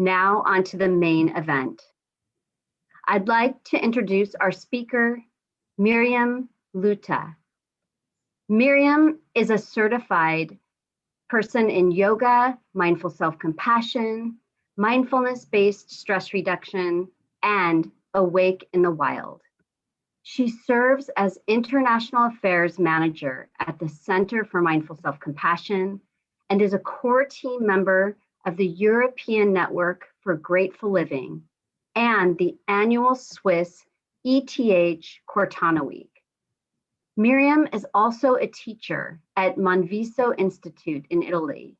Now on to the main event. I'd like to introduce our speaker, Mirjam Luthe. Mirjam is a certified person in yoga, mindful self-compassion, mindfulness-based stress reduction, and awake in the wild. She serves as International Affairs Manager at the Center for Mindful Self-Compassion and is a core team member of the European Network for Grateful Living and the annual Swiss ETH Cortana Week. Mirjam is also a teacher at IIL in Italy,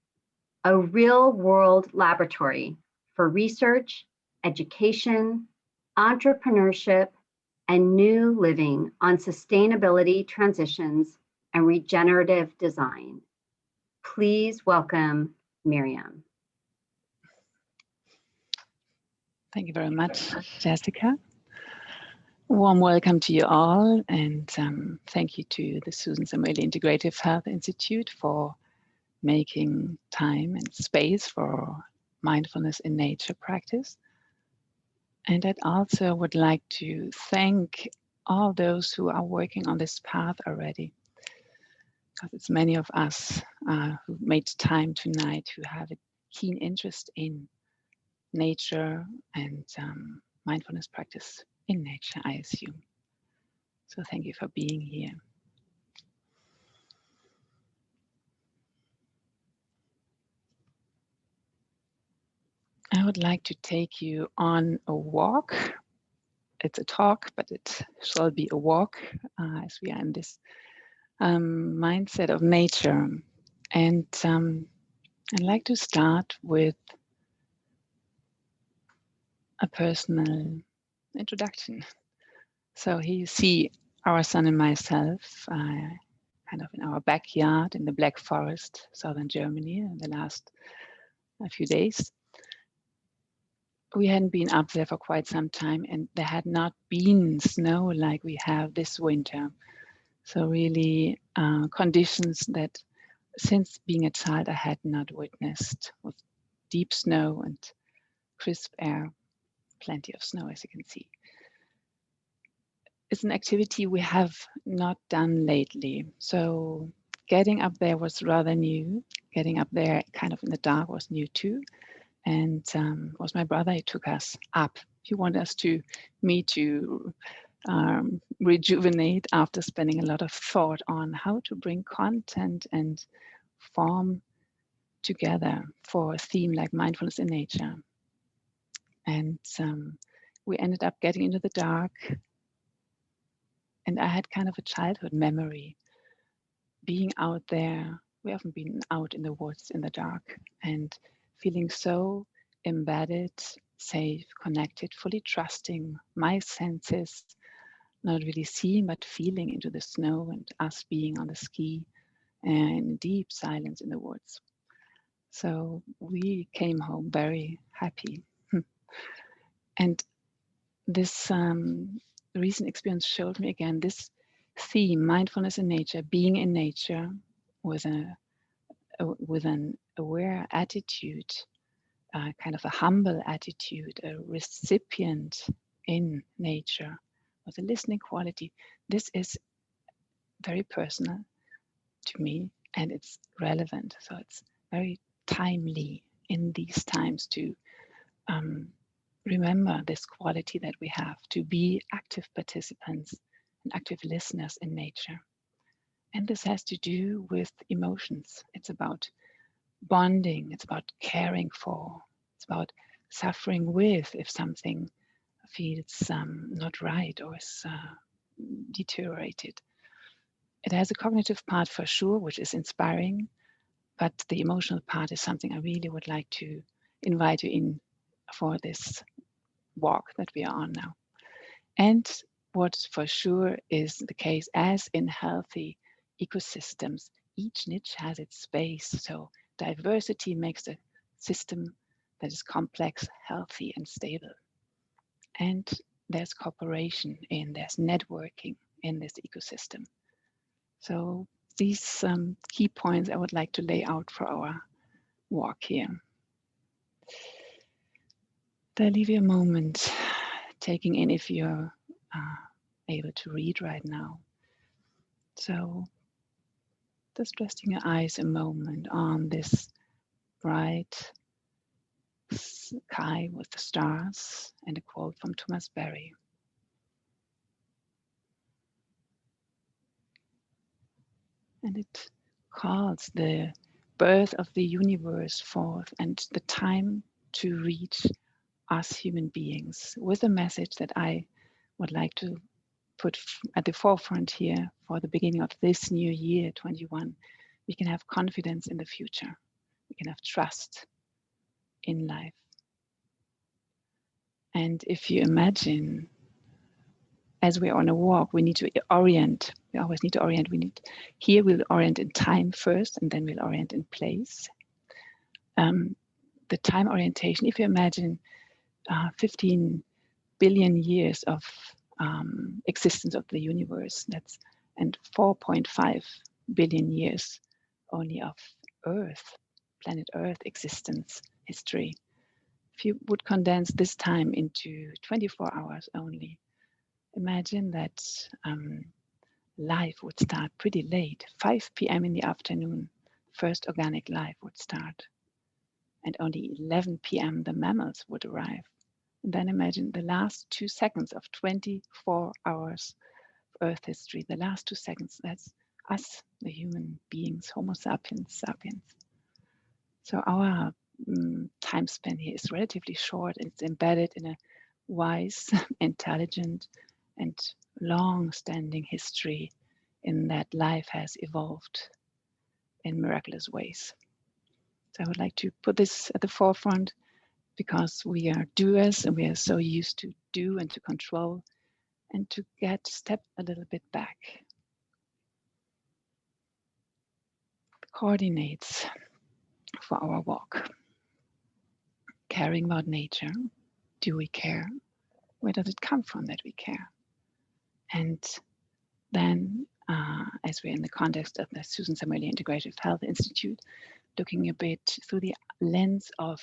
a real-world laboratory for research, education, entrepreneurship, and new living on sustainability transitions and regenerative design. Please welcome Mirjam. Thank you very much, Jessica. Warm welcome to you all, and thank you to the Susan Samueli Integrative Health Institute for making time and space for mindfulness in nature practice. And I'd also would like to thank all those who are working on this path already, because it's many of us who made time tonight who have a keen interest in nature and mindfulness practice in nature, I assume. So thank you for being here. I would like to take you on a walk. It's a talk, but it shall be a walk as we are in this mindset of nature. And I'd like to start with a personal introduction. So here you see our son and myself kind of in our backyard in the Black Forest, southern Germany, in the last few days. We hadn't been up there for quite some time, and there had not been snow like we have this winter. So really conditions that since being a child I had not witnessed, with deep snow and crisp air, plenty of snow as you can see. It's an activity we have not done lately. So getting up there was rather new. Getting up there kind of in the dark was new too. And it was my brother who took us up. He wanted me to rejuvenate after spending a lot of thought on how to bring content and form together for a theme like mindfulness in nature. And we ended up getting into the dark. And I had kind of a childhood memory being out there. We often been out in the woods in the dark and feeling so embedded, safe, connected, fully trusting my senses, not really seeing but feeling into the snow and us being on the ski and in deep silence in the woods. So we came home very happy. And this recent experience showed me again this theme, mindfulness in nature, being in nature with an aware attitude, kind of a humble attitude, a recipient in nature with a listening quality. This is very personal to me, and it's relevant. So it's very timely in these times to remember this quality that we have to be active participants and active listeners in nature. And this has to do with emotions. It's about bonding, it's about caring for, it's about suffering with if something feels not right or is deteriorated. It has a cognitive part for sure, which is inspiring, but the emotional part is something I really would like to invite you in for this walk that we are on now. And what for sure is the case, as in healthy ecosystems, each niche has its space. So diversity makes a system that is complex, healthy, and stable. And there's cooperation there's networking in this ecosystem. So these key points I would like to lay out for our walk here. Then leave you a moment taking in if you're able to read right now. So just resting your eyes a moment on this bright sky with the stars and a quote from Thomas Berry. And it calls the birth of the universe forth and the time to reach us human beings with a message that I would like to put at the forefront here for the beginning of this new year, 21. We can have confidence in the future. We can have trust in life. And if you imagine, as we're on a walk, we need to orient. We always need to orient. Here we'll orient in time first, and then we'll orient in place. The time orientation, if you imagine 15 billion years of existence of the universe, and 4.5 billion years only of Earth, planet Earth existence history. If you would condense this time into 24 hours only, imagine that life would start pretty late, 5 p.m. in the afternoon, first organic life would start. And only 11 p.m. the mammals would arrive. And then imagine the last 2 seconds of 24 hours of Earth history, the last 2 seconds, that's us, the human beings, Homo sapiens. So our time span here is relatively short. It's embedded in a wise, intelligent, and long-standing history in that life has evolved in miraculous ways. So I would like to put this at the forefront because we are doers and we are so used to do and to control, and to step a little bit back. Coordinates for our walk. Caring about nature. Do we care? Where does it come from that we care? And then, as we're in the context of the Susan Samueli Integrative Health Institute, looking a bit through the lens of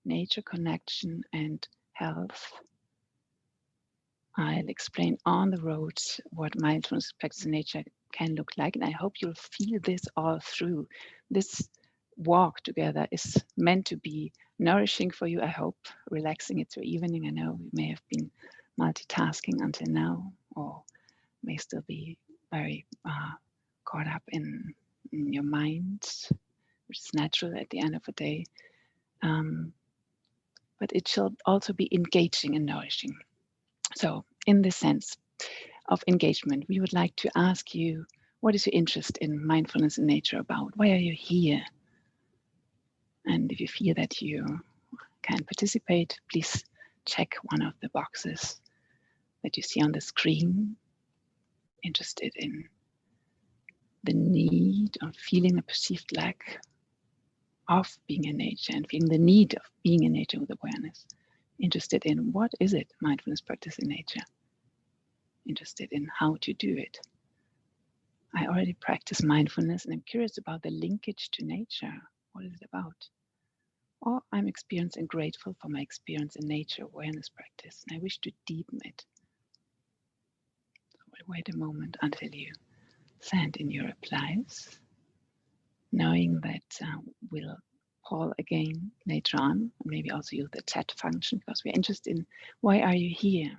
nature connection and health, I'll explain on the road what mindfulness practice in nature can look like. And I hope you'll feel this all through. This walk together is meant to be nourishing for you, I hope, relaxing it through evening. I know you may have been multitasking until now, or may still be very caught up in your mind, which is natural at the end of the day. But it shall also be engaging and nourishing. So in this sense of engagement, we would like to ask you, what is your interest in mindfulness in nature about? Why are you here? And if you feel that you can participate, please check one of the boxes that you see on the screen. Interested in the need of feeling a perceived lack of being in nature and feeling the need of being in nature with awareness. Interested in what is it, mindfulness practice in nature? Interested in how to do it. I already practice mindfulness and I'm curious about the linkage to nature. What is it about? Or I'm experienced and grateful for my experience in nature awareness practice and I wish to deepen it. So wait a moment until you send in your replies, knowing that we'll call again later on, maybe also use the chat function because we're interested in why are you here?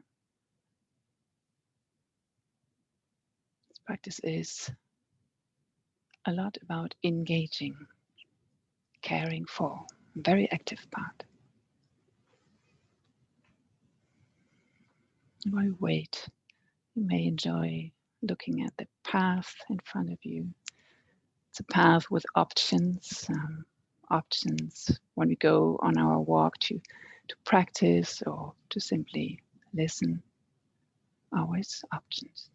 This practice is a lot about engaging, caring for, a very active part. While you wait, you may enjoy looking at the path in front of you. It's a path with options, options when we go on our walk to practice or to simply listen. Always options.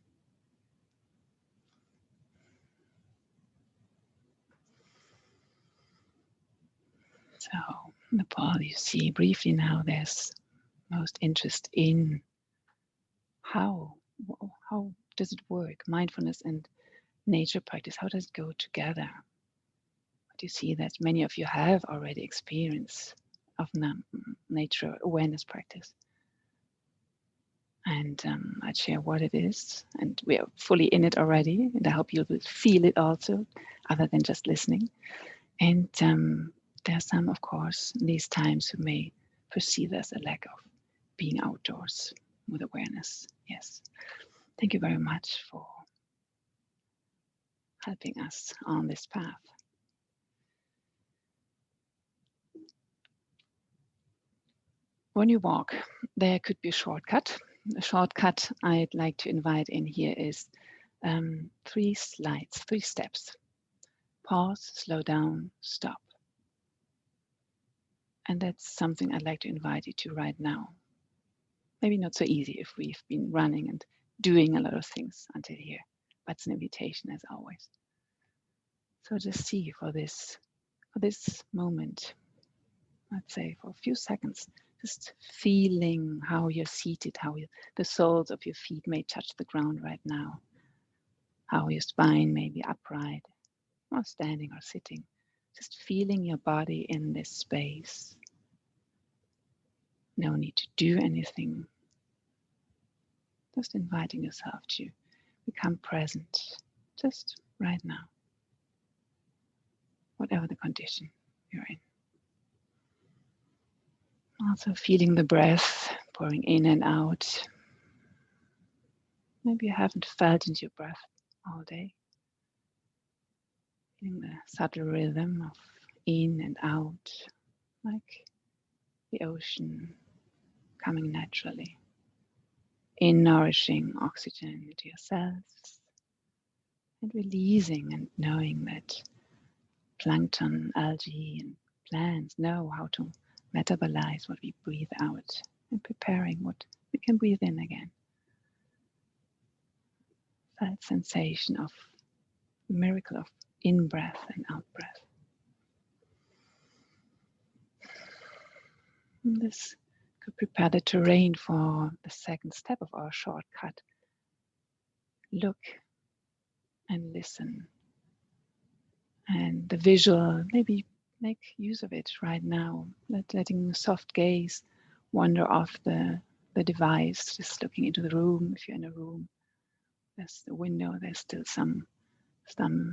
So the path you see briefly now, there's most interest in how does it work? Mindfulness and nature practice, how does it go together? But you see that many of you have already experienced nature awareness practice. And I'd share what it is, and we are fully in it already, and I hope you will feel it also, other than just listening. And there's some, of course, in these times who may perceive as a lack of being outdoors with awareness. Yes. Thank you very much for helping us on this path. When you walk, there could be a shortcut. A shortcut I'd like to invite in here is 3 slides, 3 steps. Pause, slow down, stop. And that's something I'd like to invite you to right now. Maybe not so easy if we've been running and doing a lot of things until here, but it's an invitation as always. So just see for this moment, let's say for a few seconds, just feeling how you're seated, how the soles of your feet may touch the ground right now, how your spine may be upright or standing or sitting, just feeling your body in this space. No need to do anything, just inviting yourself to become present just right now, whatever the condition you're in. Also feeling the breath pouring in and out. Maybe you haven't felt into your breath all day. Feeling the subtle rhythm of in and out, like the ocean coming naturally. In nourishing oxygen into your cells and releasing and knowing that plankton, algae and plants know how to metabolize what we breathe out and preparing what we can breathe in again. That sensation of the miracle of in-breath and out-breath. This could prepare the terrain for the second step of our shortcut. Look and listen. And the visual, maybe make use of it right now. Letting soft gaze wander off the device, just looking into the room. If you're in a room, there's the window, there's still some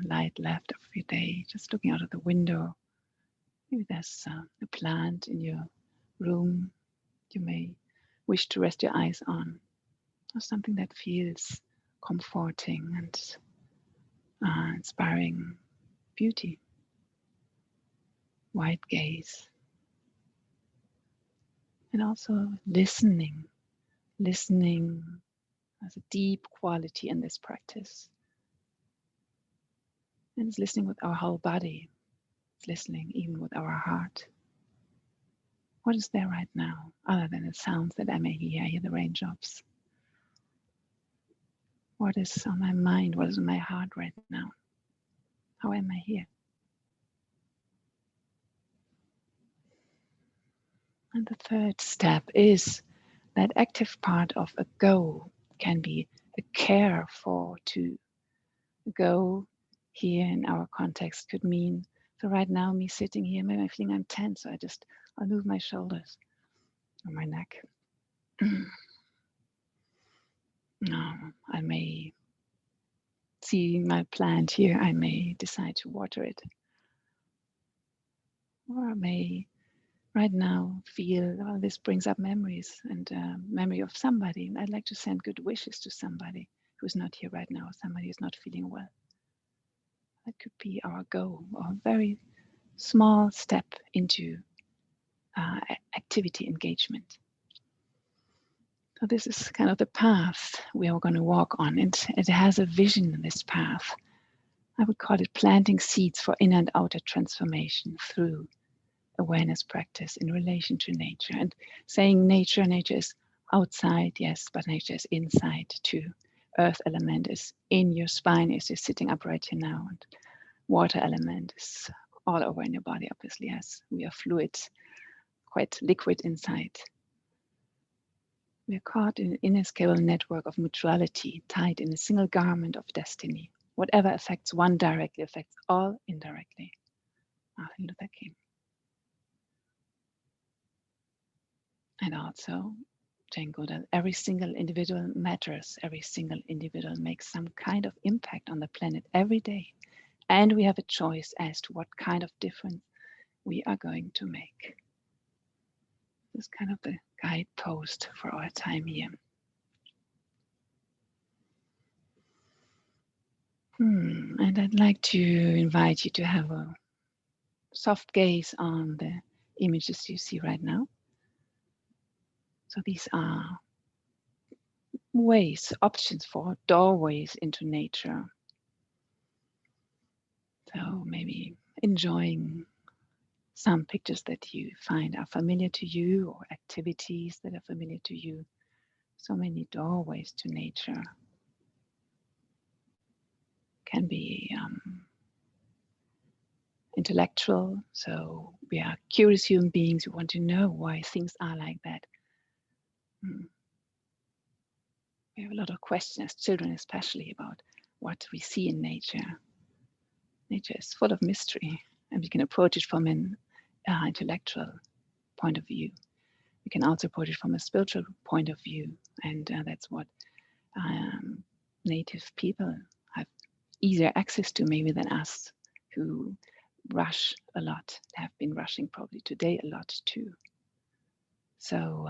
light left of your day. Just looking out of the window. Maybe there's a plant in your room you may wish to rest your eyes on, or something that feels comforting and inspiring beauty. Wide gaze. And also listening. Listening has a deep quality in this practice. And it's listening with our whole body. It's listening even with our heart. What is there right now, other than the sounds that I may hear? I hear the raindrops. What is on my mind? What is in my heart right now? How am I here? And the third step is that active part of a go can be a care for to go here in our context could mean, so right now me sitting here, maybe I'm feeling I'm tense, so I'll move my shoulders or my neck. I may see my plant here, I may decide to water it. Or I may right now feel, oh, this brings up memories and memory of somebody. I'd like to send good wishes to somebody who's not here right now, somebody who's not feeling well. That could be our go, or a very small step into activity engagement. So this is kind of the path we are going to walk on, and it has a vision in this path. I would call it planting seeds for inner and outer transformation through awareness practice in relation to nature. And saying nature is outside, yes, but nature is inside too. Earth element is in your spine as you're sitting upright here now, and water element is all over in your body, obviously, as we are fluid, quite liquid inside. We are caught in an inescapable network of mutuality, tied in a single garment of destiny. Whatever affects one directly affects all indirectly. Martin Luther King. And also, Django, that every single individual matters. Every single individual makes some kind of impact on the planet every day. And we have a choice as to what kind of difference we are going to make. This is kind of the guidepost for our time here. And I'd like to invite you to have a soft gaze on the images you see right now. So these are ways, options for doorways into nature. So maybe enjoying some pictures that you find are familiar to you, or activities that are familiar to you. So many doorways to nature. Can be intellectual, so we are curious human beings who want to know why things are like that. We have a lot of questions as children, especially about what we see in nature. Nature is full of mystery, and we can approach it from an intellectual point of view. We can also approach it from a spiritual point of view, and that's what native people have easier access to maybe than us, who rush a lot, have been rushing probably today a lot too. So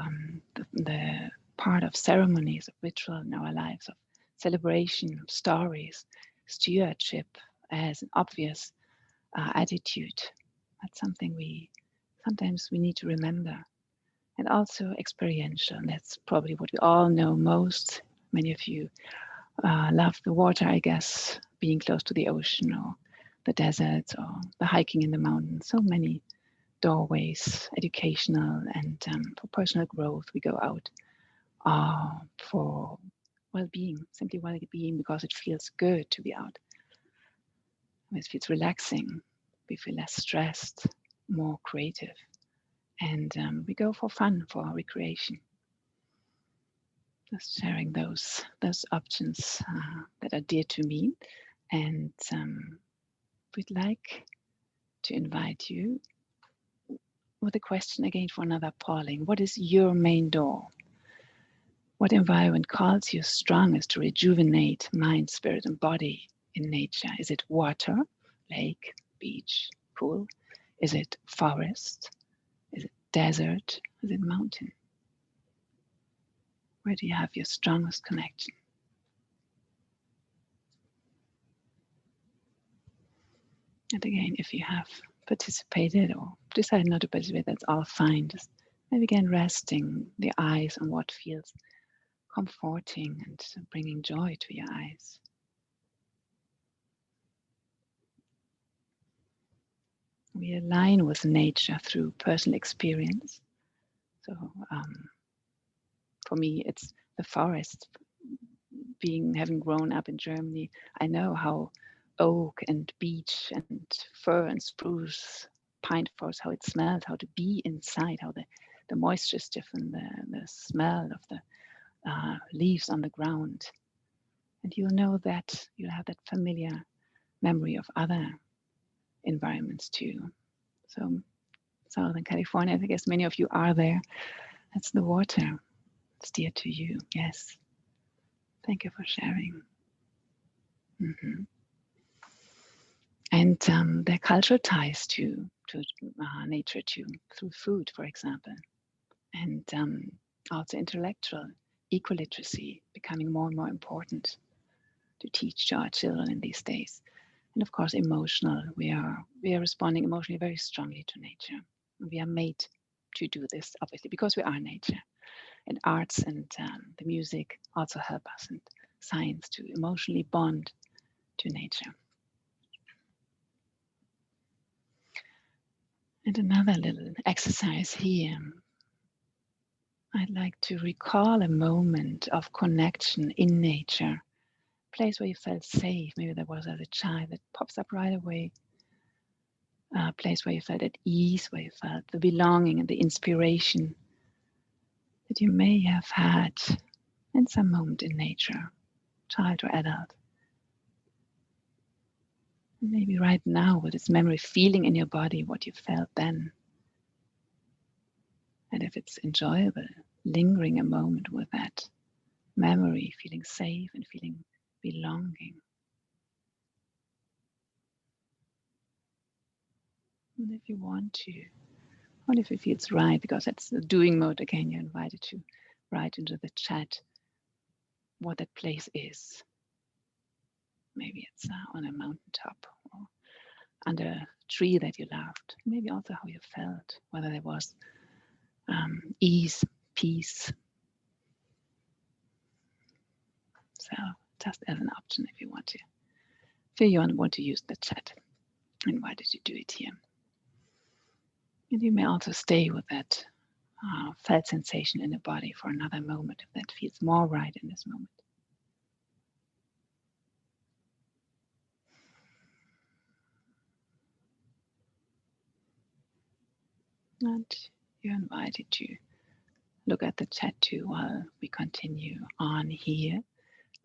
the part of ceremonies, of ritual in our lives, of celebration, of stories, stewardship as an obvious attitude. That's something sometimes we need to remember. And also experiential. That's probably what we all know most. Many of you love the water, I guess, being close to the ocean or the deserts or the hiking in the mountains. So many doorways, educational and for personal growth. We go out for well-being, simply well-being, because it feels good to be out. It feels relaxing. We feel less stressed, more creative. And we go for fun, for recreation. Just sharing those options that are dear to me. And we'd like to invite you with a question again for another polling. What is your main door? What environment calls you strongest to rejuvenate mind, spirit, and body in nature? Is it water, lake, beach, pool? Is it forest? Is it desert? Is it mountain? Where do you have your strongest connection? And again, if you have participated or decided not to participate, that's all fine. Just maybe again resting the eyes on what feels comforting and bringing joy to your eyes. We align with nature through personal experience. So for me, it's the forest. Having grown up in Germany, I know how oak and beech and fir and spruce, pine forest, how it smells, how to be inside, how the moisture is different, the smell of the leaves on the ground. And you'll know that you'll have that familiar memory of other environments too. So Southern California, I guess many of you are there. That's the water. It's dear to you. Yes. Thank you for sharing. Mm-hmm. And their cultural ties to nature too, through food, for example. And also intellectual equiliteracy becoming more and more important to teach to our children in these days. And of course, emotional. We are responding emotionally very strongly to nature. We are made to do this, obviously, because we are nature. And arts and the music also help us, and science to emotionally bond to nature. And another little exercise here. I'd like to recall a moment of connection in nature, a place where you felt safe. Maybe there was as a child that pops up right away. A place where you felt at ease, where you felt the belonging and the inspiration that you may have had in some moment in nature, child or adult. Maybe right now with this memory feeling in your body what you felt then. And if it's enjoyable, lingering a moment with that memory, feeling safe and feeling belonging. And if you want to, or if it feels right, because that's the doing mode again, you're invited to write into the chat what that place is. Maybe it's on a mountaintop or under a tree that you loved. Maybe also how you felt, whether there was ease, peace. So just as an option if you want to. If you want to use the chat, I invite you to do it here. And you may also stay with that felt sensation in the body for another moment if that feels more right in this moment. And you're invited to look at the chat too while we continue on here,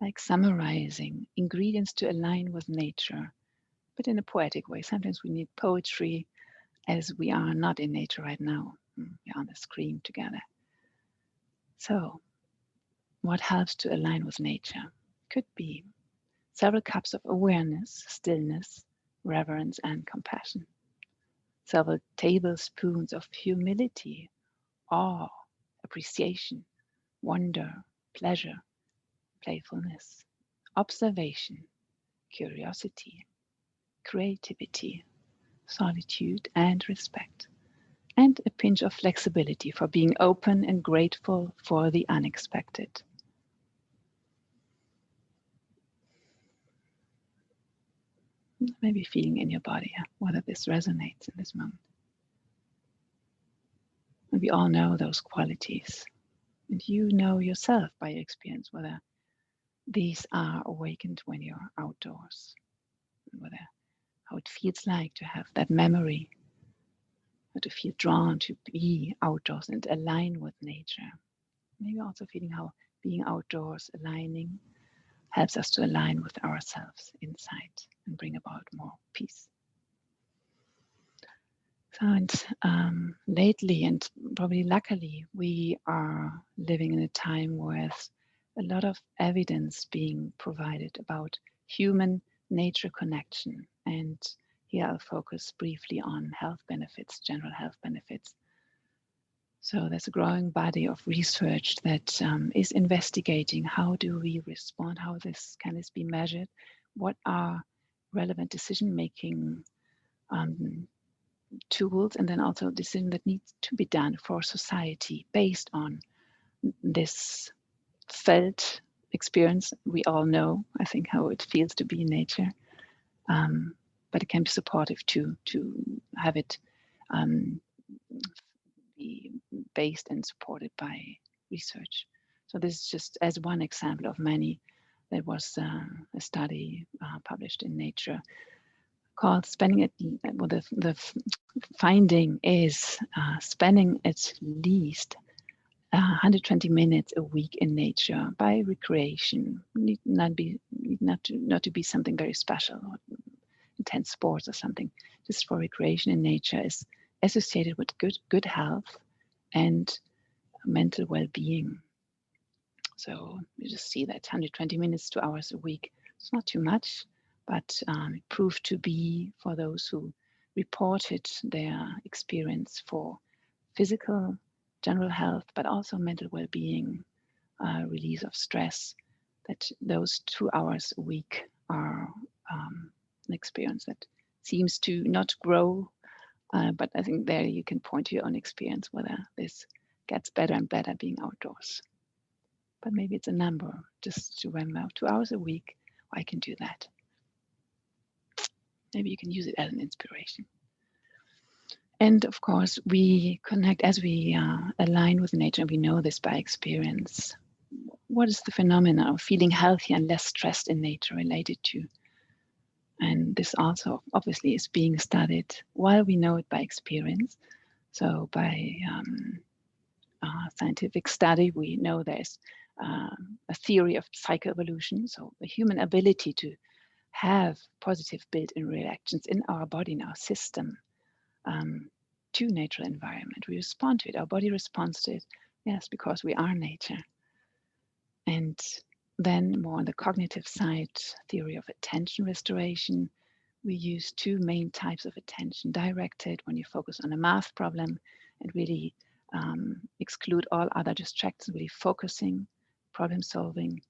like summarizing ingredients to align with nature, but in a poetic way. Sometimes we need poetry as we are not in nature right now. We're on the screen together. So, what helps to align with nature? Could be several cups of awareness, stillness, reverence, and compassion. Several tablespoons of humility, awe, appreciation, wonder, pleasure, playfulness, observation, curiosity, creativity, solitude, and respect. And a pinch of flexibility for being open and grateful for the unexpected. Maybe feeling in your body whether this resonates in this moment. And we all know those qualities. And you know yourself by your experience whether these are awakened when you're outdoors, and whether how it feels like to have that memory, or to feel drawn to be outdoors and align with nature. Maybe also feeling how being outdoors, aligning, helps us to align with ourselves inside and bring about more peace. So, and lately, and probably luckily, we are living in a time with a lot of evidence being provided about human-nature connection. And here I'll focus briefly on health benefits, general health benefits. So there's a growing body of research that is investigating how do we respond, how can this be measured, what are relevant decision-making tools, and then also decision that needs to be done for society based on this felt experience. We all know, I think, how it feels to be in nature, but it can be supportive to have it be based and supported by research. So this is just as one example of many. There was a study published in Nature called spending the finding is spending at least 120 minutes a week in nature by recreation. Need not to be something very special or intense sports or something. Just for recreation in nature is associated with good health and mental well-being. So you just see that 120 minutes, 2 hours a week. It's not too much, but it proved to be, for those who reported their experience for physical, general health, but also mental well-being, release of stress, that those 2 hours a week are an experience that seems to not grow, but I think there you can point to your own experience whether this gets better and better being outdoors. But maybe it's a number, just to remember 2 hours a week, I can do that. Maybe you can use it as an inspiration. And of course, we connect as we align with nature, and we know this by experience. What is the phenomena of feeling healthy and less stressed in nature related to? And this also obviously is being studied while we know it by experience. So by scientific study, we know there's a theory of psychoevolution, so the human ability to have positive built-in reactions in our body, in our system, to natural environment. We respond to it. Our body responds to it. Yes, because we are nature. And then more on the cognitive side, theory of attention restoration. We use two main types of attention: directed, when you focus on a math problem and really exclude all other distractions, really focusing, problem solving.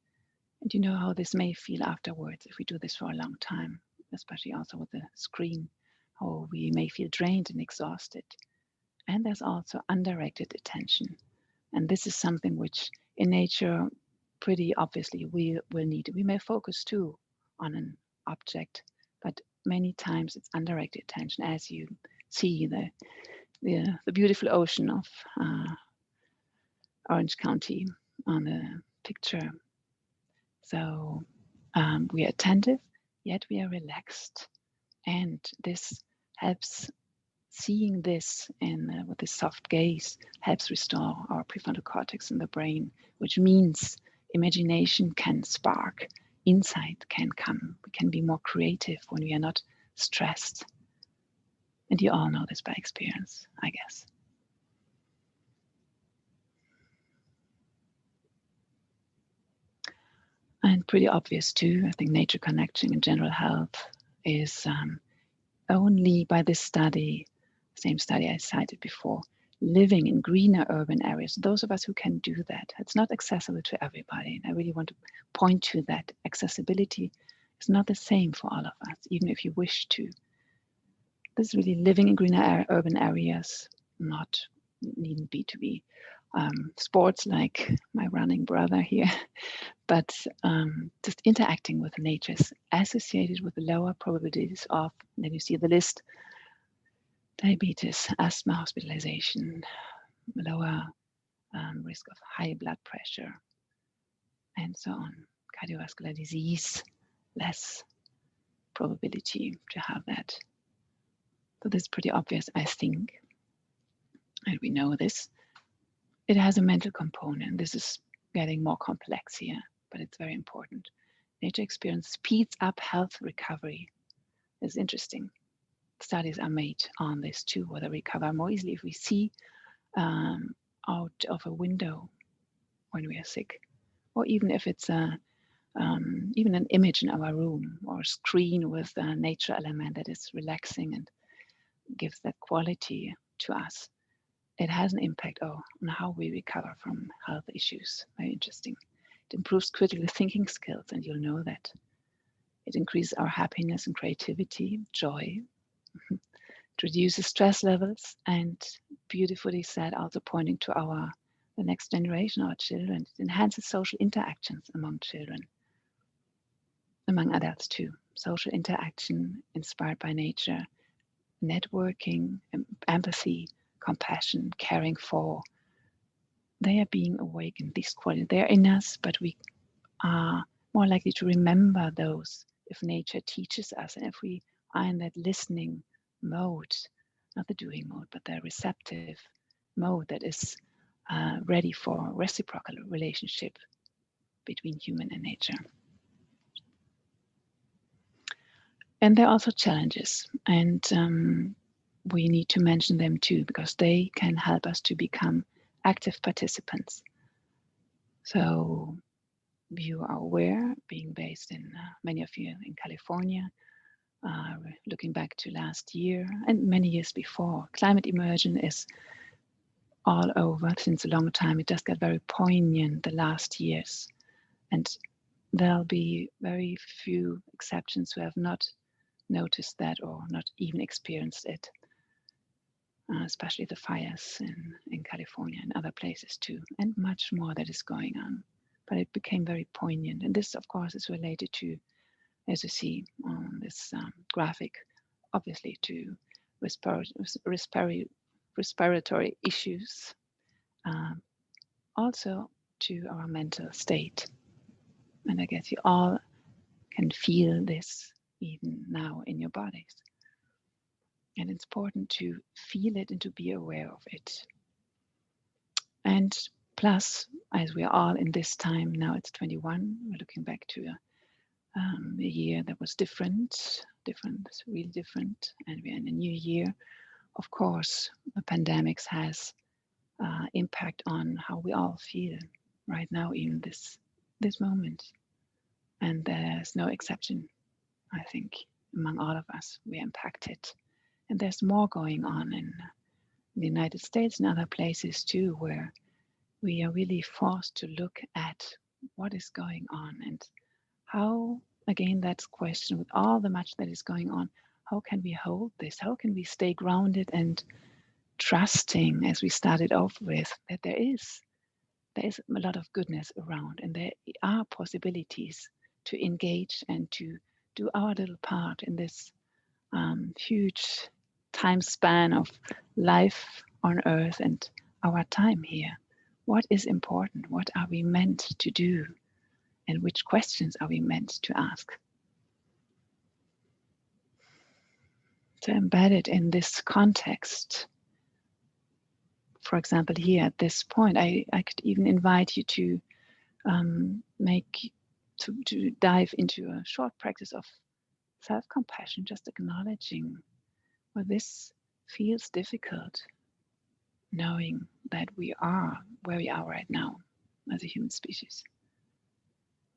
And you know how this may feel afterwards if we do this for a long time, especially also with the screen, how we may feel drained and exhausted. And there's also undirected attention. And this is something which in nature, pretty obviously, we will need. We may focus too on an object, but many times it's undirected attention, as you see the beautiful ocean of Orange County on the picture. So we are attentive, yet we are relaxed. And this helps, seeing this in with this soft gaze helps restore our prefrontal cortex in the brain, which means imagination can spark, insight can come. We can be more creative when we are not stressed. And you all know this by experience, I guess. And pretty obvious too, I think nature connection and general health is only by this study, same study I cited before, living in greener urban areas, those of us who can do that. It's not accessible to everybody. And I really want to point to that. Accessibility is not the same for all of us, even if you wish to. This is really living in greener urban areas, not needn't be to be sports like my running brother here, but just interacting with nature is associated with lower probabilities of, then you see the list, diabetes, asthma, hospitalization, lower risk of high blood pressure, and so on. Cardiovascular disease, less probability to have that. So this is pretty obvious, I think, and we know this. It has a mental component. This is getting more complex here, but it's very important. Nature experience speeds up health recovery. It's interesting. Studies are made on this too, whether we recover more easily if we see out of a window when we are sick, or even if it's even an image in our room or a screen with a nature element that is relaxing and gives that quality to us. It has an impact on how we recover from health issues. Very interesting. It improves critical thinking skills, and you'll know that. It increases our happiness and creativity, joy. It reduces stress levels, and beautifully said, also pointing to the next generation, our children. It enhances social interactions among children, among adults too. Social interaction inspired by nature, networking, empathy, compassion, caring for. They are being awakened, these qualities. They are in us, but we are more likely to remember those if nature teaches us, and if we are in that listening mode, not the doing mode, but the receptive mode that is ready for reciprocal relationship between human and nature. And there are also challenges, and we need to mention them too, because they can help us to become active participants. So you are aware, being based in many of you in California, looking back to last year and many years before, climate immersion is all over since a long time. It just got very poignant the last years. And there'll be very few exceptions who have not noticed that or not even experienced it. Especially the fires in California and other places too, and much more that is going on. But it became very poignant. And this, of course, is related to, as you see on this graphic, obviously to respiratory issues, also to our mental state. And I guess you all can feel this even now in your bodies. And it's important to feel it and to be aware of it. And plus, as we are all in this time, now it's 21, we're looking back to a year that was different, really different. And we're in a new year Of course, the pandemics has impact on how we all feel right now, even this moment. And there's no exception, I think, among all of us. We're impacted. And there's more going on in the United States and other places too, where we are really forced to look at what is going on and how, again, that's question with all the much that is going on, how can we hold this? How can we stay grounded and trusting, as we started off with, that there is a lot of goodness around, and there are possibilities to engage and to do our little part in this huge time span of life on earth and our time here. What is important? What are we meant to do? And which questions are we meant to ask? So embedded in this context, for example, here at this point, I could even invite you to to dive into a short practice of self-compassion, just acknowledging, well, this feels difficult, knowing that we are where we are right now as a human species.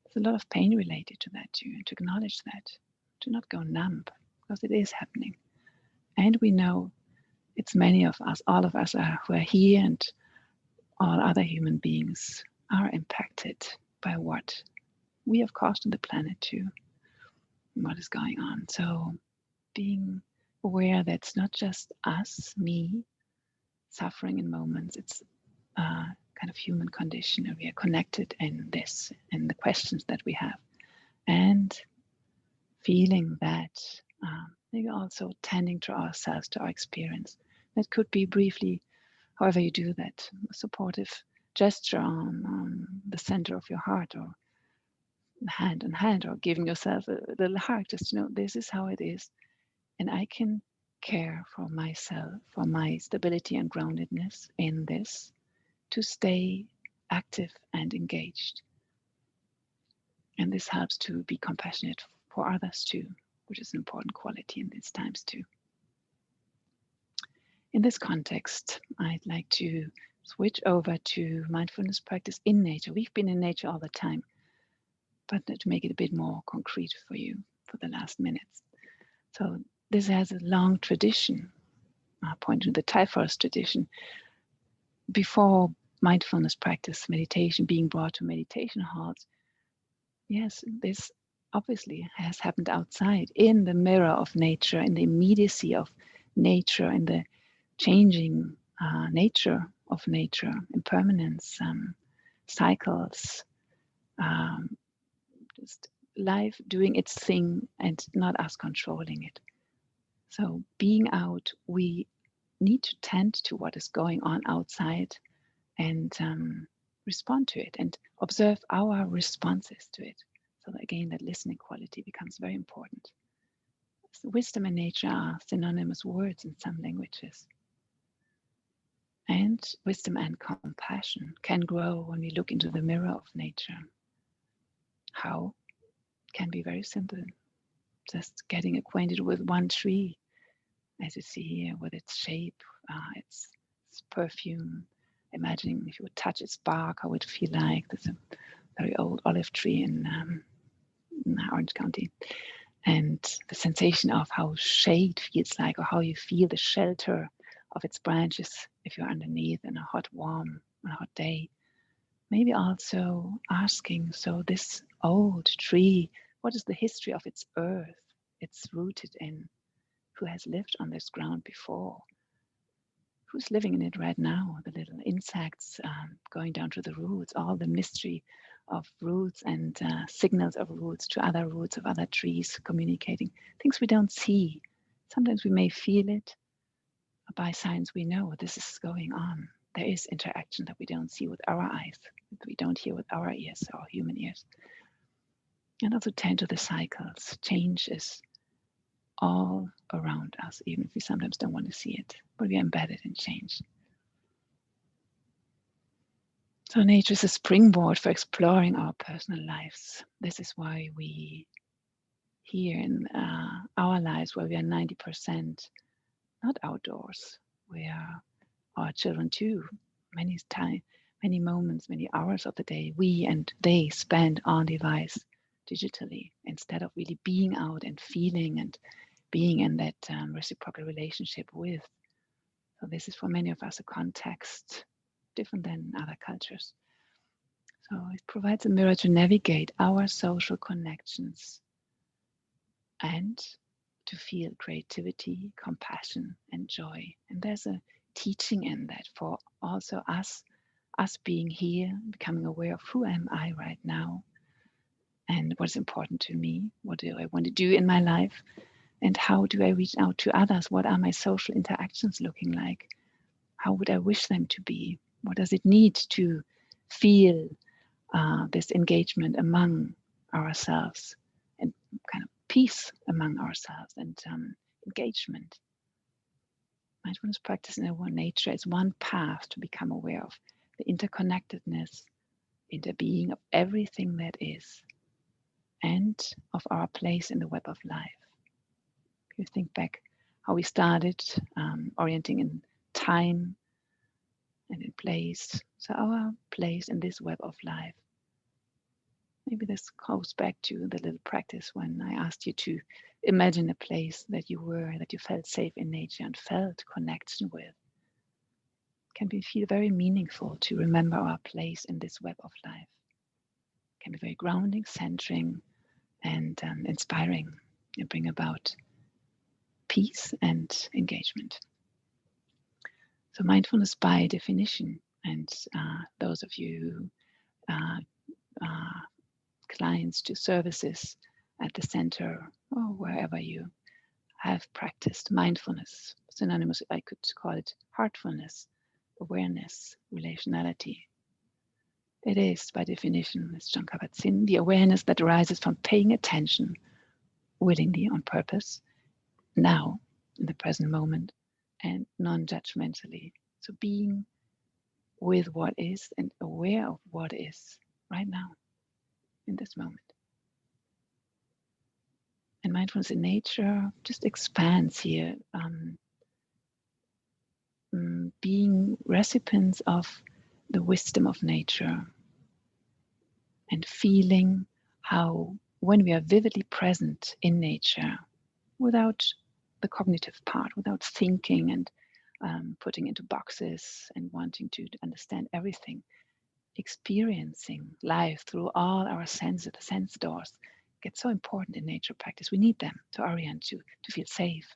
There's a lot of pain related to that too, to acknowledge that, to not go numb, because it is happening. And we know it's many of us, all of us who are here, and all other human beings are impacted by what we have caused on the planet too, and what is going on. So being aware that it's not just us, me, suffering in moments, it's a kind of human condition, and we are connected in this, in the questions that we have. And feeling that, maybe also tending to ourselves, to our experience. That could be briefly, however you do that, a supportive gesture on the center of your heart, or hand in hand, or giving yourself a little hug, just to know this is how it is. And I can care for myself, for my stability and groundedness in this, to stay active and engaged. And this helps to be compassionate for others too, which is an important quality in these times too. In this context, I'd like to switch over to mindfulness practice in nature. We've been in nature all the time, but to make it a bit more concrete for you for the last minutes. So this has a long tradition, pointing to the Thai forest tradition. Before mindfulness practice, meditation being brought to meditation halls, yes, this obviously has happened outside, in the mirror of nature, in the immediacy of nature, in the changing nature of nature, impermanence, cycles, just life doing its thing and not us controlling it. So being out, we need to tend to what is going on outside and respond to it and observe our responses to it. So that, again, that listening quality becomes very important. So wisdom and nature are synonymous words in some languages. And wisdom and compassion can grow when we look into the mirror of nature. How? Can be very simple. Just getting acquainted with one tree, as you see here, with its shape, its perfume. Imagining if you would touch its bark, how it would feel like. There's a very old olive tree in Orange County. And the sensation of how shade feels like, or how you feel the shelter of its branches if you're underneath in a hot day. Maybe also asking, so this old tree, what is the history of its earth it's rooted in? Who has lived on this ground before? Who's living in it right now? The little insects going down to the roots, all the mystery of roots and signals of roots to other roots of other trees, communicating things we don't see. Sometimes we may feel it. By science, we know this is going on. There is interaction that we don't see with our eyes, that we don't hear with our ears, our human ears. And also tend to the cycles. Change is all around us, even if we sometimes don't want to see it, but we are embedded in change. So nature is a springboard for exploring our personal lives. This is why we here in our lives, where we are 90% not outdoors, where our children too, many moments, many hours of the day, we and they spend on device digitally instead of really being out and feeling and being in that reciprocal relationship with. So this is for many of us a context different than other cultures. So it provides a mirror to navigate our social connections and to feel creativity, compassion, and joy. And there's a teaching in that for also us being here, becoming aware of who am I right now, and what's important to me, what do I want to do in my life, and how do I reach out to others? What are my social interactions looking like? How would I wish them to be? What does it need to feel this engagement among ourselves and kind of peace among ourselves and engagement? Mindfulness practice in our nature is one path to become aware of the interconnectedness, interbeing of everything that is, and of our place in the web of life. If you think back how we started orienting in time and in place, so our place in this web of life. Maybe this goes back to the little practice when I asked you to imagine a place that you were, that you felt safe in nature and felt connection with. It can feel very meaningful to remember our place in this web of life. It can be very grounding, centering, and inspiring, and bring about peace and engagement. So mindfulness by definition, and those of you clients to services at the center or wherever you have practiced mindfulness, synonymous, I could call it heartfulness, awareness, relationality. It is by definition, as John Kabat-Zinn, the awareness that arises from paying attention willingly on purpose, now in the present moment, and non-judgmentally. So being with what is and aware of what is right now in this moment. And mindfulness in nature just expands here, being recipients of the wisdom of nature and feeling how when we are vividly present in nature without the cognitive part, without thinking and putting into boxes and wanting to understand everything, experiencing life through all our senses, the sense doors, gets so important in nature practice. We need them to orient, to feel safe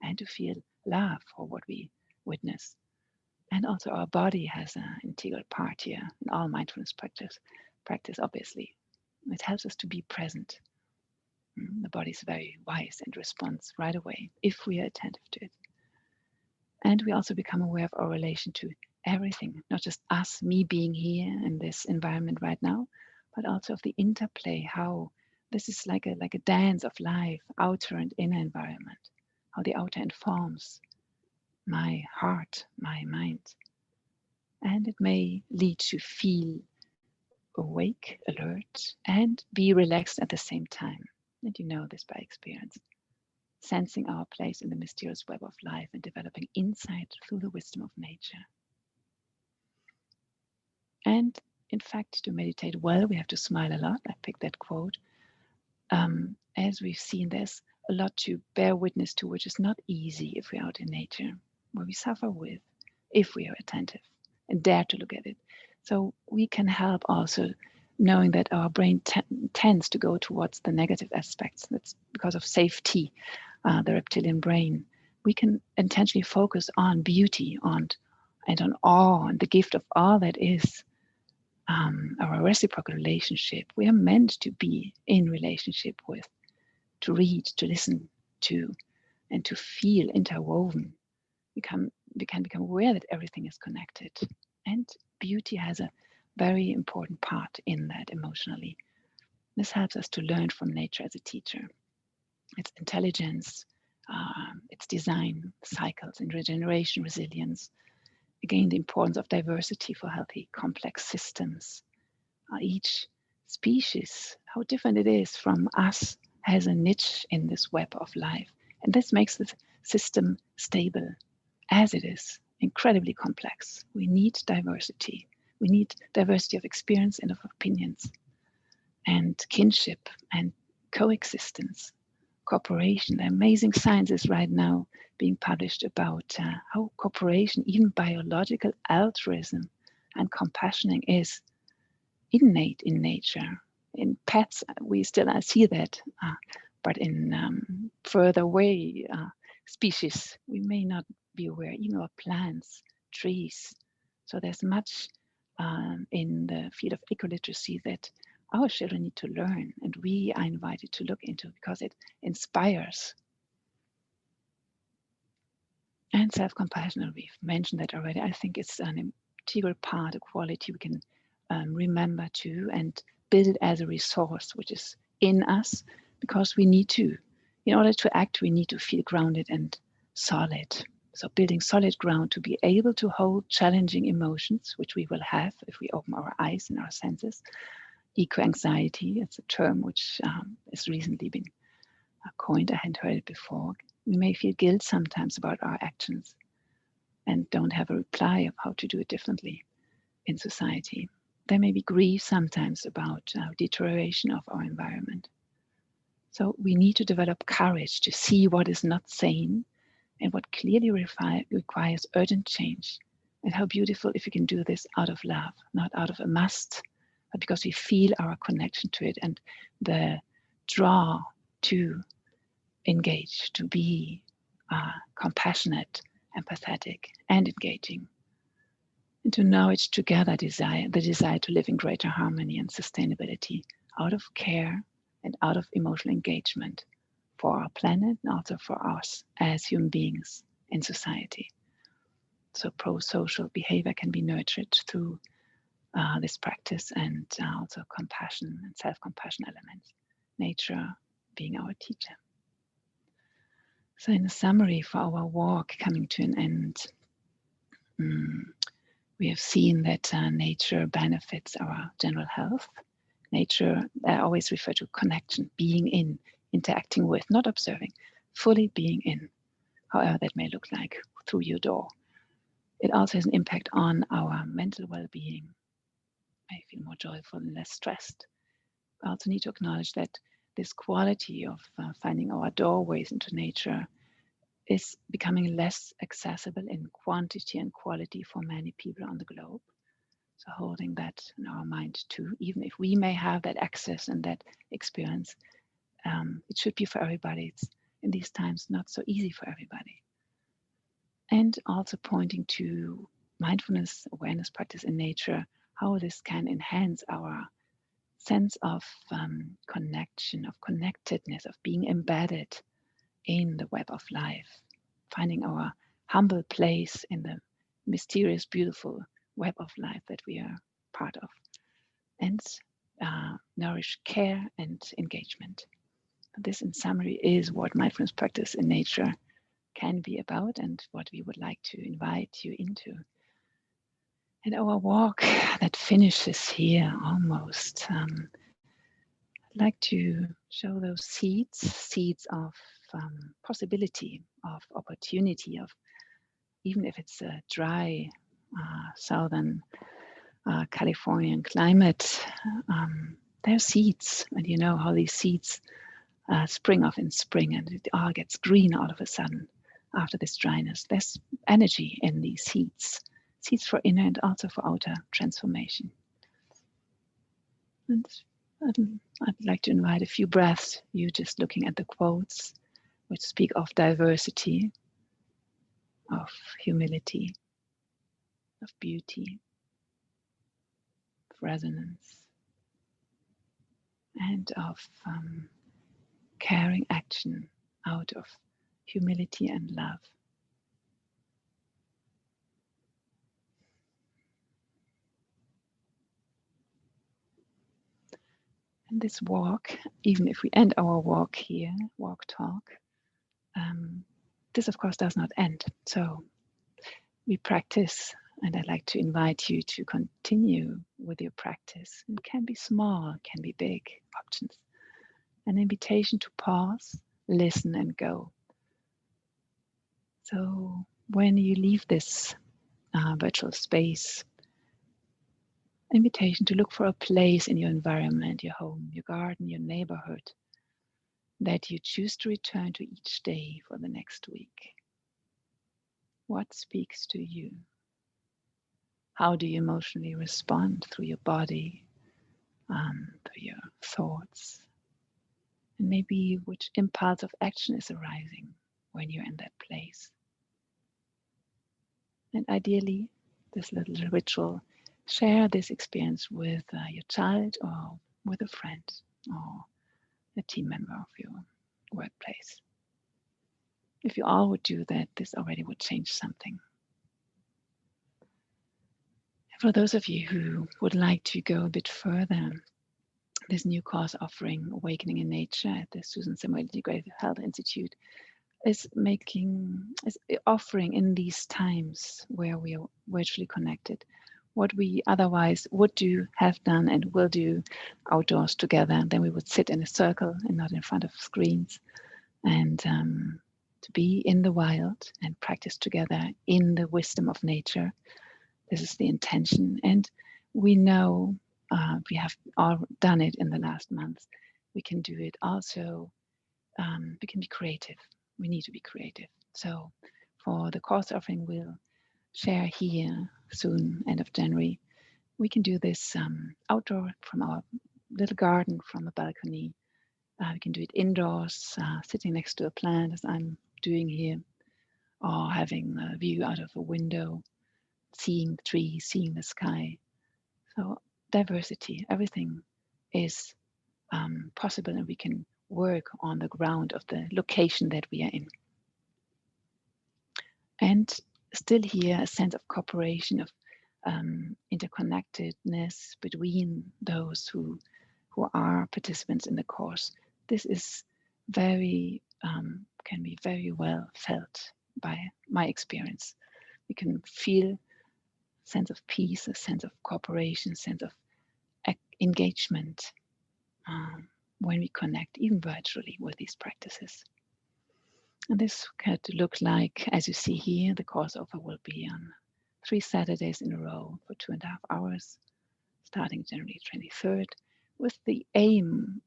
and to feel love for what we witness. And also our body has an integral part here in all mindfulness practice, obviously. It helps us to be present. The body is very wise and responds right away if we are attentive to it. And we also become aware of our relation to everything, not just us, me being here in this environment right now, but also of the interplay, how this is like a dance of life, outer and inner environment, how the outer informs my heart, my mind. And it may lead to feel awake, alert, and be relaxed at the same time. And you know this by experience. Sensing our place in the mysterious web of life and developing insight through the wisdom of nature. And in fact, to meditate well, we have to smile a lot. I picked that quote. As we've seen, there's a lot to bear witness to, which is not easy if we're out in nature, where we suffer with, if we are attentive and dare to look at it. So we can help also knowing that our brain tends to go towards the negative aspects. That's because of safety, the reptilian brain. We can intentionally focus on beauty, and on awe, and the gift of all that is our reciprocal relationship. We are meant to be in relationship with, to read, to listen to, and to feel interwoven. We can become aware that everything is connected. And beauty has a very important part in that emotionally. This helps us to learn from nature as a teacher. Its intelligence, its design, cycles and regeneration, resilience. Again, the importance of diversity for healthy, complex systems. Each species, how different it is from us, has a niche in this web of life. And this makes it system stable as it is, incredibly complex. We need diversity. We need diversity of experience and of opinions, and kinship and coexistence, cooperation. The amazing science is right now being published about how cooperation, even biological altruism and compassion, is innate in nature. In pets, we still see that, but in further away species, we may not be aware, even of plants, trees. So there's much in the field of ecoliteracy that our children need to learn, and we are invited to look into, because it inspires. And self-compassion, we've mentioned that already. I think it's an integral part, a quality we can remember too, and build it as a resource which is in us, because we need to, in order to act, we need to feel grounded and solid. So building solid ground to be able to hold challenging emotions, which we will have if we open our eyes and our senses. Eco-anxiety, it's a term which has recently been coined. I hadn't heard it before. We may feel guilt sometimes about our actions and don't have a reply of how to do it differently in society. There may be grief sometimes about deterioration of our environment. So we need to develop courage to see what is not sane and what clearly requires urgent change. And how beautiful if we can do this out of love, not out of a must, but because we feel our connection to it and the draw to engage, to be compassionate, empathetic, and engaging. And to acknowledge together the desire to live in greater harmony and sustainability out of care and out of emotional engagement for our planet and also for us as human beings in society. So pro-social behavior can be nurtured through this practice, and also compassion and self-compassion elements, nature being our teacher. So in a summary for our walk coming to an end, we have seen that nature benefits our general health. Nature, I always refer to connection, being in, interacting with, not observing, fully being in, however that may look like, through your door. It also has an impact on our mental well-being. I feel more joyful and less stressed. I also need to acknowledge that this quality of finding our doorways into nature is becoming less accessible in quantity and quality for many people on the globe. So holding that in our mind too, even if we may have that access and that experience, it should be for everybody. It's in these times not so easy for everybody. And also pointing to mindfulness, awareness practice in nature, how this can enhance our sense of connection, of connectedness, of being embedded in the web of life, finding our humble place in the mysterious, beautiful web of life that we are part of, and nourish care and engagement. This, in summary, is what mindfulness practice in nature can be about, and what we would like to invite you into. And our walk that finishes here almost, I'd like to show those seeds of possibility, of opportunity, of even if it's a dry southern Californian climate, there are seeds, and you know how these seeds spring off in spring, and it all gets green all of a sudden after this dryness. There's energy in these seeds for inner and also for outer transformation. And I'd like to invite a few breaths, you just looking at the quotes which speak of diversity, of humility, of beauty, of resonance, and of caring action out of humility and love. And this walk, even if we end our walk here, walk talk, this of course does not end. So we practice, and I'd like to invite you to continue with your practice. It can be small, it can be big options. An invitation to pause, listen, and go. So when you leave this virtual space, invitation to look for a place in your environment, your home, your garden, your neighborhood, that you choose to return to each day for the next week. What speaks to you? How do you emotionally respond through your body, through your thoughts? And maybe which impulse of action is arising when you're in that place. And ideally, this little ritual, share this experience with your child or with a friend or a team member of your workplace. If you all would do that, this already would change something. For those of you who would like to go a bit further, this new course offering Awakening in Nature at the Susan Samueli Health Institute is offering in these times where we are virtually connected what we otherwise would do, have done, and will do outdoors together. Then we would sit in a circle and not in front of screens, and to be in the wild and practice together in the wisdom of nature. This is the intention, and we know we have all done it in the last months. We can do it also. We can be creative. We need to be creative. So for the course offering we'll share here soon, end of January, we can do this outdoor from our little garden, from a balcony. We can do it indoors, sitting next to a plant as I'm doing here, or having a view out of a window, seeing the trees, seeing the sky. So diversity, everything is possible, and we can work on the ground of the location that we are in. And still here, a sense of cooperation, of interconnectedness between those who are participants in the course. This is very, can be very well felt by my experience. We can feel a sense of peace, a sense of cooperation, a sense of engagement when we connect, even virtually, with these practices. And this could look like, as you see here, the course offer will be on 3 Saturdays in a row for 2.5 hours, starting January 23rd, with the aim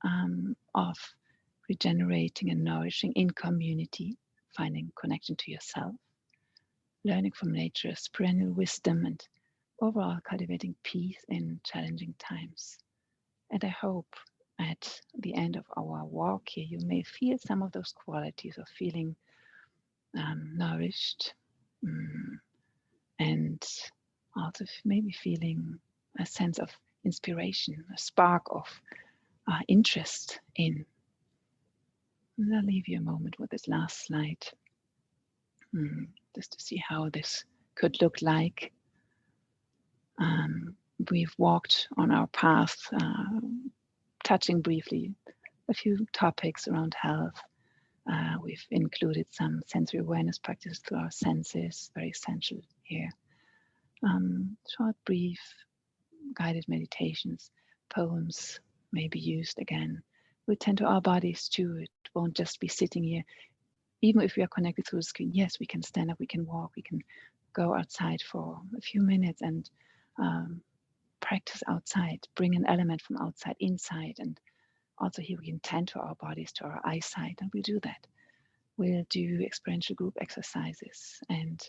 of regenerating and nourishing in community, finding connection to yourself, learning from nature's perennial wisdom, and overall cultivating peace in challenging times. And I hope at the end of our walk here, you may feel some of those qualities of feeling nourished, and also maybe feeling a sense of inspiration, a spark of interest in. And I'll leave you a moment with this last slide, just to see how this could look like. We've walked on our path, touching briefly a few topics around health. We've included some sensory awareness practices through our senses, very essential here. Short, brief, guided meditations, poems may be used again. We tend to our bodies too. It won't just be sitting here. Even if we are connected through the screen, yes, we can stand up, we can walk, we can go outside for a few minutes and practice outside, bring an element from outside inside. And also here we can tend to our bodies, to our eyesight, and we'll do that. We'll do experiential group exercises and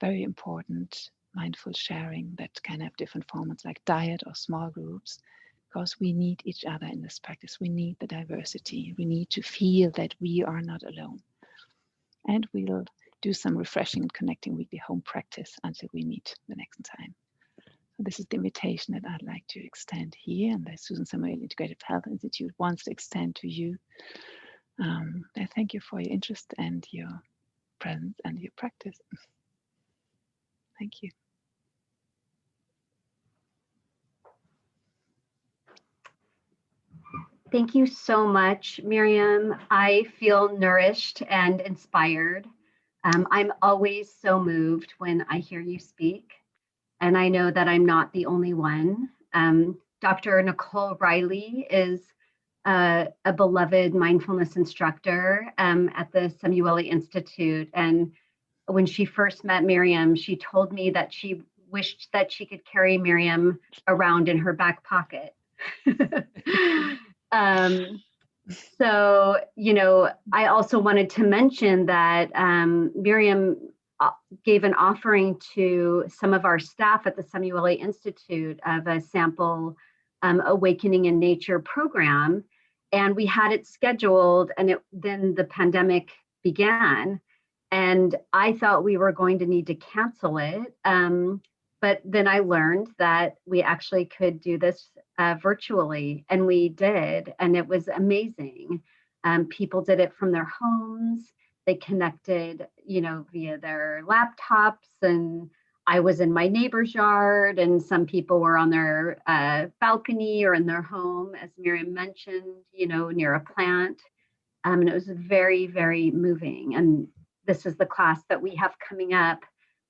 very important mindful sharing that can have different formats like diet or small groups, because we need each other in this practice. We need the diversity. We need to feel that we are not alone. And we'll do some refreshing and connecting weekly home practice until we meet the next time. So this is the invitation that I'd like to extend here, and that Susan Samueli Integrative Health Institute wants to extend to you. I thank you for your interest and your presence and your practice. Thank you. Thank you so much, Mirjam. I feel nourished and inspired. I'm always so moved when I hear you speak, and I know that I'm not the only one. Dr. Nicole Riley is a beloved mindfulness instructor at the Samueli Institute, and when she first met Mirjam, she told me that she wished that she could carry Mirjam around in her back pocket. So, you know, I also wanted to mention that Mirjam gave an offering to some of our staff at the Samueli.institute of a sample Awakening in Nature program. And we had it scheduled, and then the pandemic began. And I thought we were going to need to cancel it. But then I learned that we actually could do this virtually, and we did, and it was amazing. People did it from their homes. They connected, you know, via their laptops, and I was in my neighbor's yard, and some people were on their balcony or in their home, as Mirjam mentioned, you know, near a plant. And it was very, very moving. And this is the class that we have coming up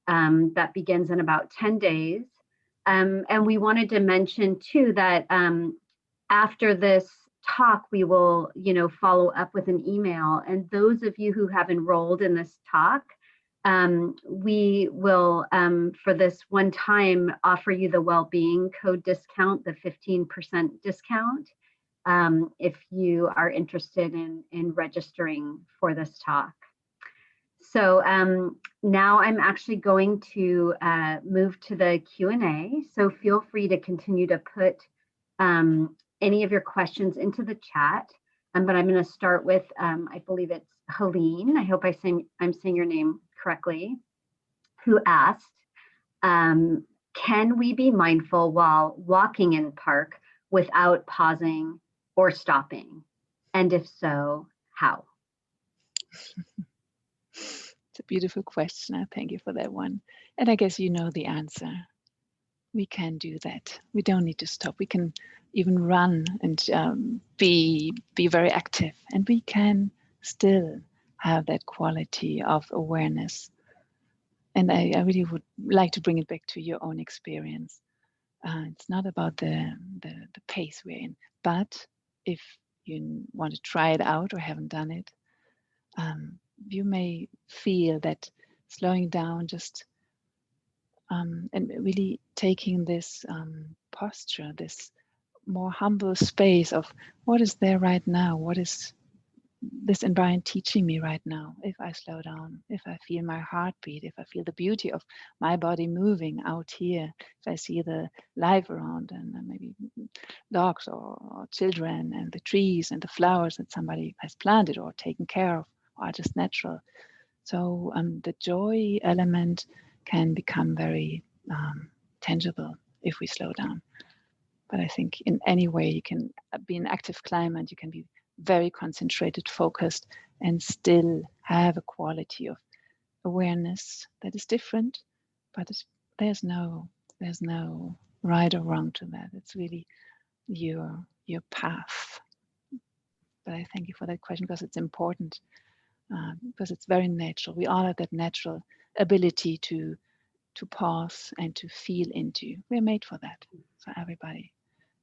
that begins in about 10 days. And we wanted to mention too that after this talk, we will, you know, follow up with an email. And those of you who have enrolled in this talk, we will, for this one time, offer you the well-being code discount, the 15% discount, if you are interested in registering for this talk. So now I'm actually going to move to the Q&A. So feel free to continue to put any of your questions into the chat. But I'm going to start with, I believe it's Helene. I hope I'm saying your name correctly, who asked, can we be mindful while walking in park without pausing or stopping? And if so, how? It's a beautiful question. I thank you for that one. And I guess you know the answer. We can do that. We don't need to stop. We can even run and be very active, and we can still have that quality of awareness. And I really would like to bring it back to your own experience. It's not about the pace we're in, but if you want to try it out or haven't done it, you may feel that slowing down just and really taking this posture, this more humble space of what is there right now, what is this environment teaching me right now. If I slow down, if I feel my heartbeat, if I feel the beauty of my body moving out here, if I see the life around and maybe dogs or children and the trees and the flowers that somebody has planted or taken care of are just natural. So the joy element can become very tangible if we slow down. But I think in any way you can be an active climber, and you can be very concentrated, focused, and still have a quality of awareness that is different. But there's no right or wrong to that. It's really your path. But I thank you for that question, because it's important, because it's very natural. We all have that natural ability to pause and to feel into. We're made for that. So everybody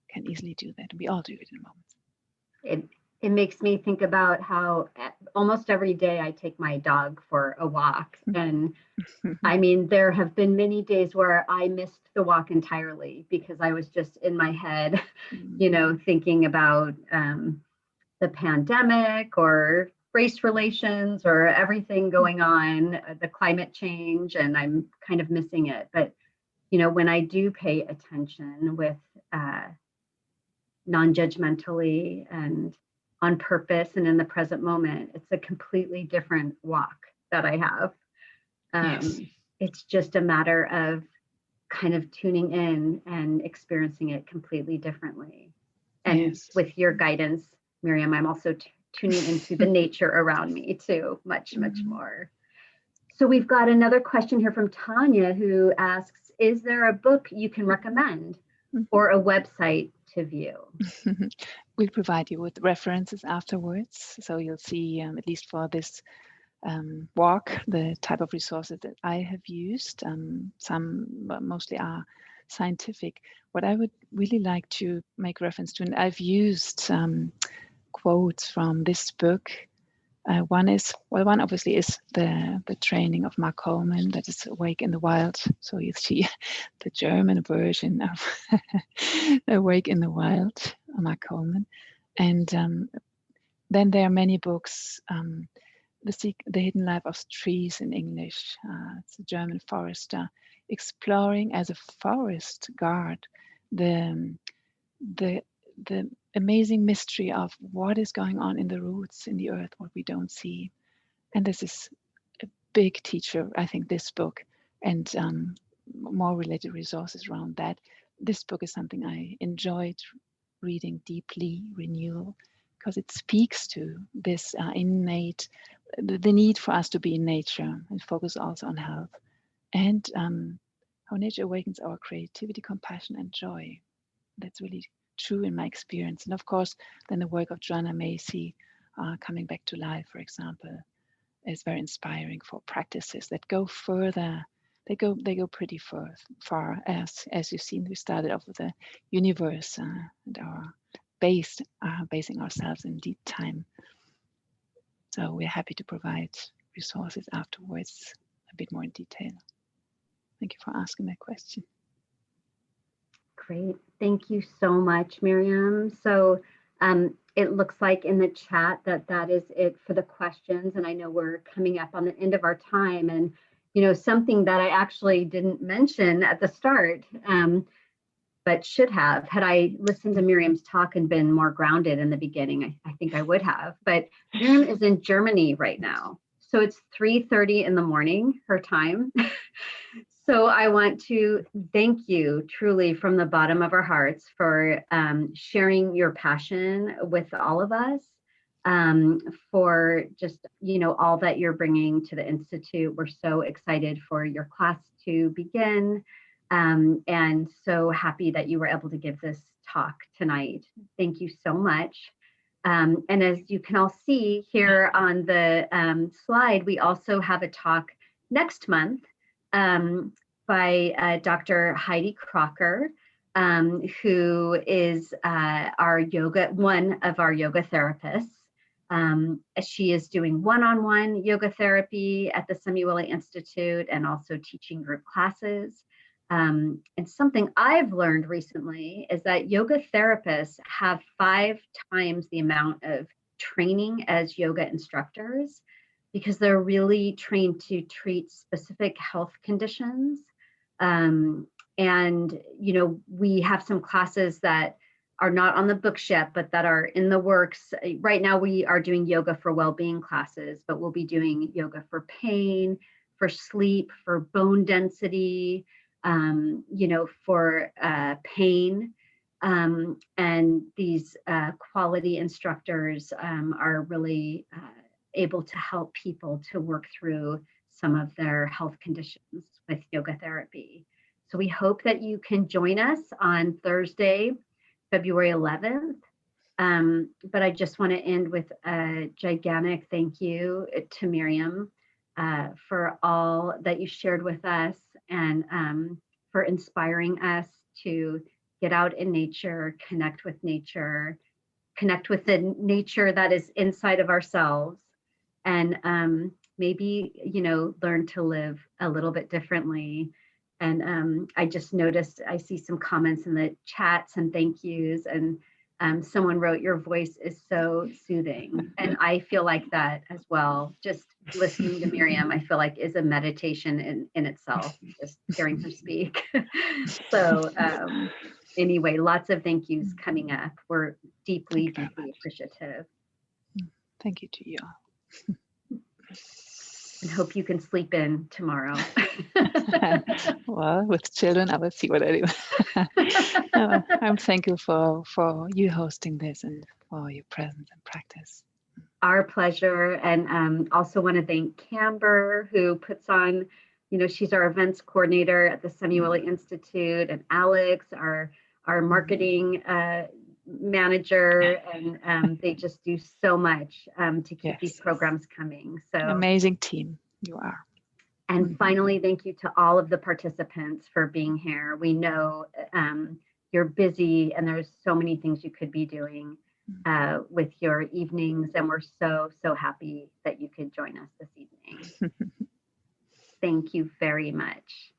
can easily do that. We all do it in moments. It makes me think about how almost every day I take my dog for a walk. And I mean, there have been many days where I missed the walk entirely because I was just in my head, you know, thinking about the pandemic or race relations or everything going on, the climate change, and I'm kind of missing it. But, you know, when I do pay attention with non-judgmentally and on purpose and in the present moment, it's a completely different walk that I have. Yes. It's just a matter of kind of tuning in and experiencing it completely differently. And yes. With your guidance, Mirjam, I'm also tuning into the nature around me too, much more. So we've got another question here from Tanya, who asks, is there a book you can recommend or a website to view? We'll provide you with references afterwards. So you'll see, at least for this walk, the type of resources that I have used. Some mostly are scientific. What I would really like to make reference to, and I've used quotes from this book One obviously is the training of Mark Coleman, that is Awake in the Wild. So you see the German version of Awake in the Wild, Mark Coleman. And then there are many books. The Hidden Life of Trees in English. It's a German forester exploring as a forest guard the amazing mystery of what is going on in the roots in the earth, what we don't see. And this is a big teacher, I think, this book, and more related resources around that. This book is something I enjoyed reading deeply, renewal, because it speaks to this innate, the need for us to be in nature and focus also on health, and how nature awakens our creativity, compassion, and joy. That's really true in my experience. And of course, then the work of Joanna Macy, coming back to life, for example, is very inspiring for practices that go further. They go pretty far, as you've seen. We started off with the universe and our basing ourselves in deep time. So we're happy to provide resources afterwards a bit more in detail. Thank you for asking that question. Great. Thank you so much, Mirjam. So it looks like in the chat that is it for the questions. And I know we're coming up on the end of our time. And, you know, something that I actually didn't mention at the start, but should have, had I listened to Mirjam's talk and been more grounded in the beginning, I think I would have. But Mirjam is in Germany right now. So it's 3:30 in the morning, her time. So I want to thank you truly from the bottom of our hearts for sharing your passion with all of us, for just, you know, all that you're bringing to the Institute. We're so excited for your class to begin, and so happy that you were able to give this talk tonight. Thank you so much. And as you can all see here on the slide, we also have a talk next month by Dr. Heidi Crocker, who is one of our yoga therapists. She is doing one-on-one yoga therapy at the Samueli.institute and also teaching group classes. And something I've learned recently is that yoga therapists have 5 times the amount of training as yoga instructors, because they're really trained to treat specific health conditions. And, you know, we have some classes that are not on the books yet, but that are in the works. Right now, we are doing yoga for well-being classes, but we'll be doing yoga for pain, for sleep, for bone density, you know, for pain. And these quality instructors are really able to help people to work through some of their health conditions with yoga therapy. So we hope that you can join us on Thursday, February 11th. But I just want to end with a gigantic thank you to Mirjam for all that you shared with us, and for inspiring us to get out in nature, connect with nature, connect with the nature that is inside of ourselves, and maybe, you know, learn to live a little bit differently. And I just noticed, I see some comments in the chats and thank yous, and someone wrote, your voice is so soothing. And I feel like that as well. Just listening to Mirjam, I feel like is a meditation in itself, just hearing her speak. So anyway, lots of thank yous coming up. We're deeply, deeply appreciative. Thank you to you all. And hope you can sleep in tomorrow. Well, with children, I will see what I do. I'm thankful for you hosting this and for your presence and practice. Our pleasure. And also want to thank Camber, who puts on, you know, she's our events coordinator at the Samueli.institute, and Alex, our marketing manager, and they just do so much to keep these programs coming. So amazing team you are. And finally, thank you to all of the participants for being here. We know you're busy and there's so many things you could be doing. with your evenings, and we're so, so happy that you could join us this evening. Thank you very much.